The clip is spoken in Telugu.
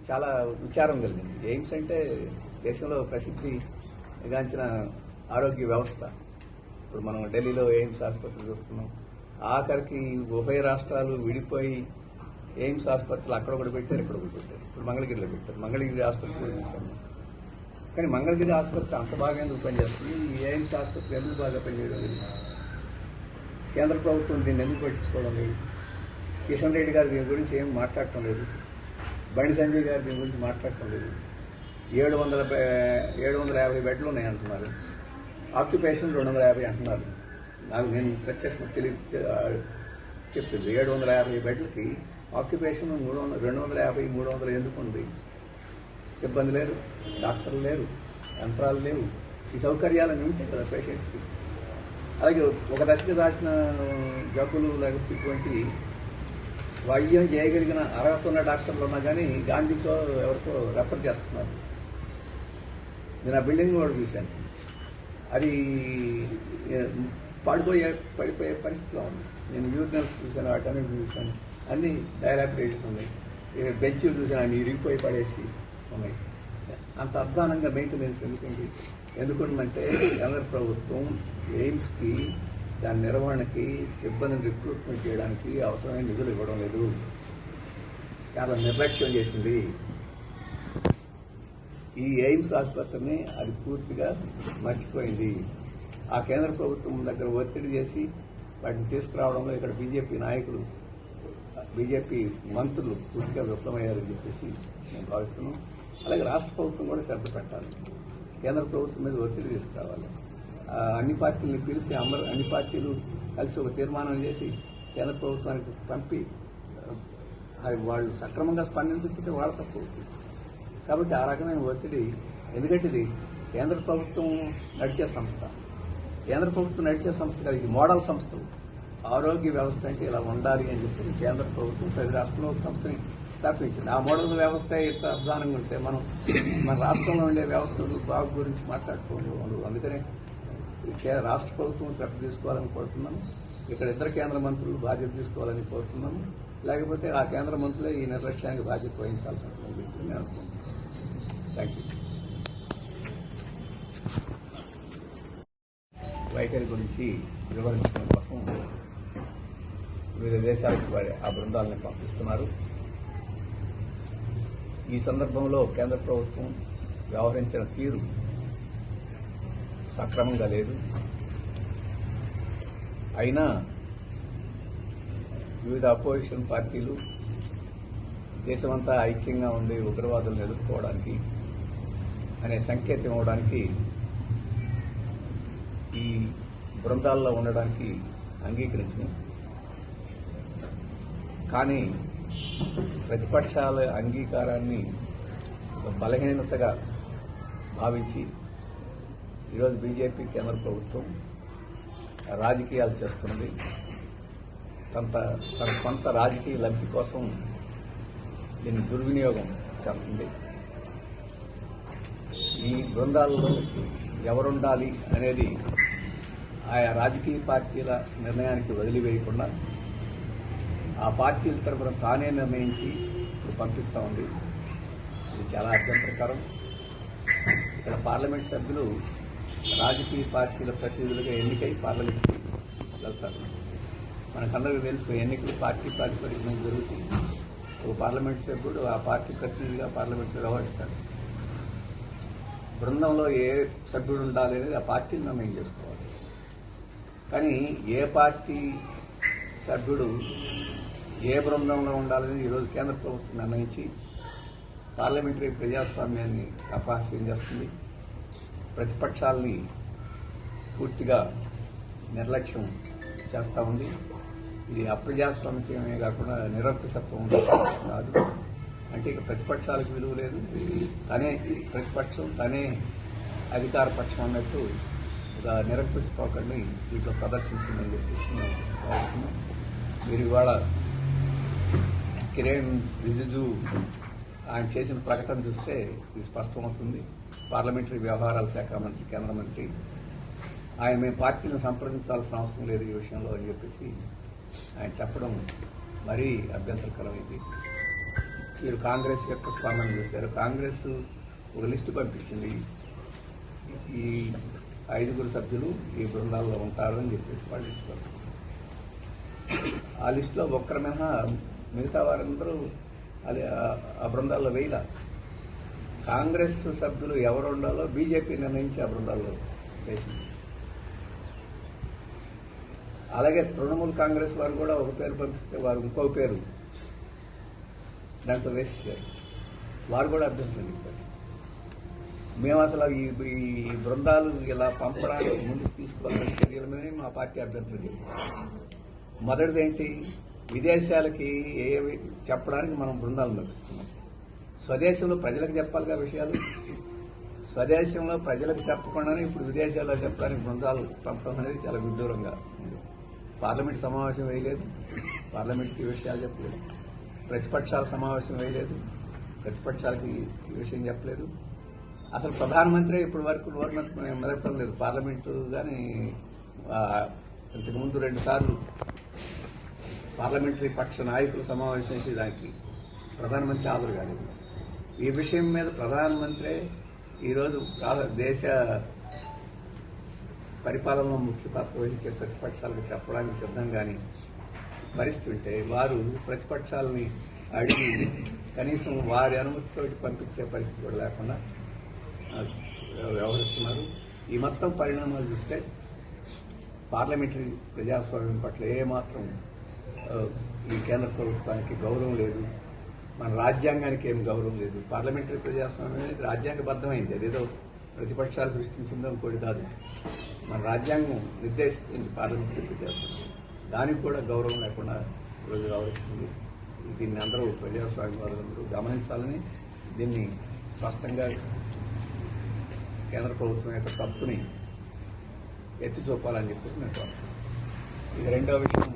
చాలా విచారం కలిగింది. ఎయిమ్స్ అంటే దేశంలో ప్రసిద్ధిగాంచిన ఆరోగ్య వ్యవస్థ. ఇప్పుడు మనం ఢిల్లీలో ఎయిమ్స్ ఆసుపత్రి చూస్తున్నాం. ఆఖరికి ఉభయ రాష్ట్రాలు విడిపోయి ఎయిమ్స్ ఆసుపత్రులు అక్కడ ఒకటి పెట్టారు, ఇక్కడ ఒకటి పెట్టారు. ఇప్పుడు మంగళగిరిలో పెట్టారు. మంగళగిరి ఆసుపత్రిలో చూసాము. కానీ మంగళగిరి ఆసుపత్రి అంత బాగా ఎందుకు పనిచేస్తుంది? ఈ ఎయిమ్స్ ఆసుపత్రి ఎందుకు బాగా పనిచేయడం లేదు? కేంద్ర ప్రభుత్వం దీన్ని ఎందుకు పట్టించుకోవడం లేదు? కిషన్ రెడ్డి గారు దీని గురించి ఏం మాట్లాడటం లేదు. బండి సంజయ్ గారు దీని గురించి మాట్లాడటం లేదు. 750 బెడ్లు ఉన్నాయి అంటున్నారు. ఆక్యుపేషన్ 250 అంటున్నారు. నాకు నేను ప్రత్యక్షం చెప్పింది 750 బెడ్లకి ఆక్యుపేషన్ 250, 300 ఎందుకు ఉంది? సిబ్బంది లేరు, డాక్టర్లు లేరు, యంత్రాలు లేవు. ఈ సౌకర్యాలన్నీ ఉంటాయి కదా పేషెంట్స్కి. అలాగే ఒక దశకు దాటిన జబ్బులు లేకపోతే ఇటువంటి వైద్యం చేయగలిగిన అర్హత ఉన్న డాక్టర్లు ఉన్నా కానీ గాంధీకో ఎవరికో రెఫర్ చేస్తున్నారు. నేను ఆ బిల్డింగ్ కూడా చూశాను. అది పడిపోయే పరిస్థితిలో ఉంది. నేను యూరినల్స్ చూశాను, వాటన్నిటి చూశాను. అన్నీ డైలాపిడేషన్ ఉన్నాయి. బెంచీలు చూశాను, అన్ని ఇరిగిపోయి పడేసి ఉన్నాయి. అంత అధ్వానంగా మెయింటెనెన్స్ ఎందుకుంటే కేంద్ర ప్రభుత్వం ఎయిమ్స్కి దాని నిర్వహణకి సిబ్బందిని రిక్రూట్మెంట్ చేయడానికి అవసరమైన నిధులు ఇవ్వడం లేదు. చాలా నిర్లక్ష్యం చేసింది. ఈ ఎయిమ్స్ ఆసుపత్రిని అది పూర్తిగా మర్చిపోయింది. ఆ కేంద్ర ప్రభుత్వం దగ్గర ఒత్తిడి చేసి వాటిని తీసుకురావడంలో ఇక్కడ బీజేపీ నాయకులు, బీజేపీ మంత్రులు పూర్తిగా విఫలమయ్యారని చెప్పేసి నేను భావిస్తున్నాను. అలాగే రాష్ట్ర ప్రభుత్వం కూడా శ్రద్ధ పెట్టాలి. కేంద్ర ప్రభుత్వం మీద ఒత్తిడి తీసుకురావాలి. అన్ని పార్టీలను పిలిచి అన్ని పార్టీలు కలిసి ఒక తీర్మానం చేసి కేంద్ర ప్రభుత్వానికి పంపి వాళ్ళు సక్రమంగా స్పందించకపోతే వాళ్ళ తప్పు. కాబట్టి ఆ రకమైన ఒత్తిడి, ఎందుకంటే ఇది కేంద్ర ప్రభుత్వం నడిచే సంస్థ. కేంద్ర ప్రభుత్వం నడిచే సంస్థ కాదు, ఇది మోడల్ సంస్థలు. ఆరోగ్య వ్యవస్థ అంటే ఇలా ఉండాలి అని చెప్పి కేంద్ర ప్రభుత్వం ప్రతి రాష్ట్రంలో ఒక సంస్థని స్థాపించింది. ఆ మోడల్ వ్యవస్థ ఇంత అధ్వానంగా ఉంటే మన రాష్ట్రంలో ఉండే వ్యవస్థలు బాగు గురించి మాట్లాడుకోవాలి. అందుకనే రాష్ట్ర ప్రభుత్వం శ్రద్ధ తీసుకోవాలని కోరుతున్నాను. ఇక్కడ ఇద్దరు కేంద్ర మంత్రులు బాధ్యత తీసుకోవాలని కోరుతున్నాను. లేకపోతే ఆ కేంద్ర మంత్రులే ఈ నిర్లక్ష్యానికి బాధ్యత వహించాల్సి ఉంటుంది నేను అనుకుంటున్నాను. Thank you. వైఖరి గురించి వివరించడం కోసం వివిధ దేశాలకు ఆ బృందాలను పంపిస్తున్నారు. ఈ సందర్భంలో కేంద్ర ప్రభుత్వం వ్యవహరించిన తీరు సక్రమంగా లేదు. అయినా వివిధ అపోజిషన్ పార్టీలు దేశమంతా ఐక్యంగా ఉండి ఉగ్రవాదులను ఎదుర్కోవడానికి అనే సంకేతం ఇవ్వడానికి ఈ బృందాల్లో ఉండడానికి అంగీకరించినాయి. కానీ ప్రతిపక్షాల అంగీకారాన్ని ఒక బలహీనతగా భావించి ఈరోజు బీజేపీ కేంద్ర ప్రభుత్వం రాజకీయాలు చేస్తుంది. తన సొంత రాజకీయ లబ్ధి కోసం దీన్ని దుర్వినియోగం చేస్తుంది. ఈ బృందాలలో ఎవరుండాలి అనేది ఆయా రాజకీయ పార్టీల నిర్ణయానికి వదిలివేయకుండా ఆ పార్టీల తరఫున తానే నిర్ణయించి ఇప్పుడు పంపిస్తూ ఉంది. ఇది చాలా అభ్యంతరకరం. ఇక్కడ పార్లమెంట్ సభ్యులు రాజకీయ పార్టీల ప్రతినిధులుగా ఎన్నికై పార్లమెంట్కి వెళ్తారు. మనకందరికీ తెలుసు, ఎన్నికలు పార్టీ ప్రాతిపదికన జరుగుతుంది. ఒక పార్లమెంట్ సభ్యుడు ఆ పార్టీ ప్రతినిధిగా పార్లమెంట్లో వ్యవహరిస్తాడు. బృందంలో ఏ సభ్యుడు ఉండాలి అనేది ఆ పార్టీని నిర్ణయం చేసుకోవాలి. కానీ ఏ పార్టీ సభ్యుడు ఏ బృందంలో ఉండాలని ఈరోజు కేంద్ర ప్రభుత్వం నిర్ణయించి పార్లమెంటరీ ప్రజాస్వామ్యాన్ని అపహాస్యం చేస్తుంది. ప్రతిపక్షాలని పూర్తిగా నిర్లక్ష్యం చేస్తూ ఉంది. ఇది అప్రజాస్వామికమే కాకుండా నిరంకుశత్వం కాదు. అంటే ఇక ప్రతిపక్షాలకు విలువ లేదు, తనే ప్రతిపక్షం, తనే అధికార పక్షం అన్నట్టు ఒక నిరంకుశ పోకడిని వీటిలో ప్రదర్శించిందని చెప్పేసి మేము భావిస్తున్నాం. మీరు ఇవాళ కిరణ్ రిజిజు ఆయన చేసిన ప్రకటన చూస్తే ఇది స్పష్టమవుతుంది. పార్లమెంటరీ వ్యవహారాల శాఖ మంత్రి, కేంద్ర మంత్రి ఆయన మేము పార్టీని సంప్రదించాల్సిన అవసరం లేదు ఈ విషయంలో అని చెప్పేసి ఆయన చెప్పడం మరీ అభ్యంతరకరమైంది. వీరు కాంగ్రెస్ యొక్క స్పందన చూశారు. కాంగ్రెస్ ఒక లిస్టు పంపించింది, ఈ 5 సభ్యులు ఈ బృందాల్లో ఉంటారు అని చెప్పేసి వాళ్ళు లిస్టు పంపించారు. ఆ లిస్టులో ఒక్కరి మినహా మిగతా వారందరూ అది ఆ బృందాల్లో వేయాల. కాంగ్రెస్ సభ్యులు ఎవరు ఉండాలో బీజేపీ నిర్ణయించి ఆ బృందాల్లో వేసింది. అలాగే తృణమూల్ కాంగ్రెస్ వారు కూడా ఒక పేరు పంపిస్తే వారు ఇంకో పేరు దాంట్లో వేసేసారు. వారు కూడా అభ్యంతరం చెప్పారు. మేము అసలు ఈ బృందాలు ఇలా పంపడానికి ముందుకు తీసుకోవాలని చర్యల మీద మా పార్టీ అభ్యంతరం చెప్పింది. మొదటిది ఏంటి, విదేశాలకి ఏవి చెప్పడానికి మనం బృందాలను పంపిస్తున్నాం. స్వదేశంలో ప్రజలకు చెప్పాలిగా విషయాలు. స్వదేశంలో ప్రజలకు చెప్పకుండానే ఇప్పుడు విదేశాల్లో చెప్పడానికి బృందాలు పంపడం అనేది చాలా విడ్డూరంగా ఉంది. పార్లమెంట్ సమావేశం వేయలేదు, పార్లమెంట్కి ఈ విషయాలు చెప్పలేదు. ప్రతిపక్షాల సమావేశం వేయలేదు, ప్రతిపక్షాలకి ఈ విషయం చెప్పలేదు. అసలు ప్రధానమంత్రి ఇప్పటి వరకు మెదపడం లేదు. పార్లమెంటు కానీ ఇంతకుముందు 2 సార్లు పార్లమెంటరీ పక్ష నాయకుల సమావేశం చేసి దానికి ప్రధానమంత్రి హాజరు కాలేదు. ఈ విషయం మీద ప్రధానమంత్రి ఈరోజు దేశ పరిపాలనలో ముఖ్య పాత్ర వహించే ప్రతిపక్షాలకు చెప్పడానికి సిద్ధంగాని పరిస్థితి ఉంటే వారు ప్రతిపక్షాలని అడిగి కనీసం వారి అనుమతితో పంపించే పరిస్థితి కూడా లేకుండా వ్యవహరిస్తున్నారు. ఈ మొత్తం పరిణామాలు చూస్తే పార్లమెంటరీ ప్రజాస్వామ్యం పట్ల ఏమాత్రం ఈ కేంద్ర ప్రభుత్వానికి గౌరవం లేదు, మన రాజ్యాంగానికి ఏం గౌరవం లేదు. పార్లమెంటరీ ప్రజాస్వామ్యం అనేది రాజ్యాంగబద్ధమైంది, అదేదో ప్రతిపక్షాలు సృష్టించిందో ఇంకోటి కాదు. మన రాజ్యాంగం నిర్దేశిస్తుంది పార్లమెంటరీ ప్రజాస్వామ్యం, దానికి కూడా గౌరవం లేకుండా ఈరోజు వ్యవహరిస్తుంది. దీన్ని అందరూ ప్రజాస్వామ్యవాదులందరూ గమనించాలని, దీన్ని స్పష్టంగా కేంద్ర ప్రభుత్వం యొక్క తప్పుని ఎత్తి చూపాలని చెప్పి నేను కోరుతున్నాను. ఇది రెండో విషయం.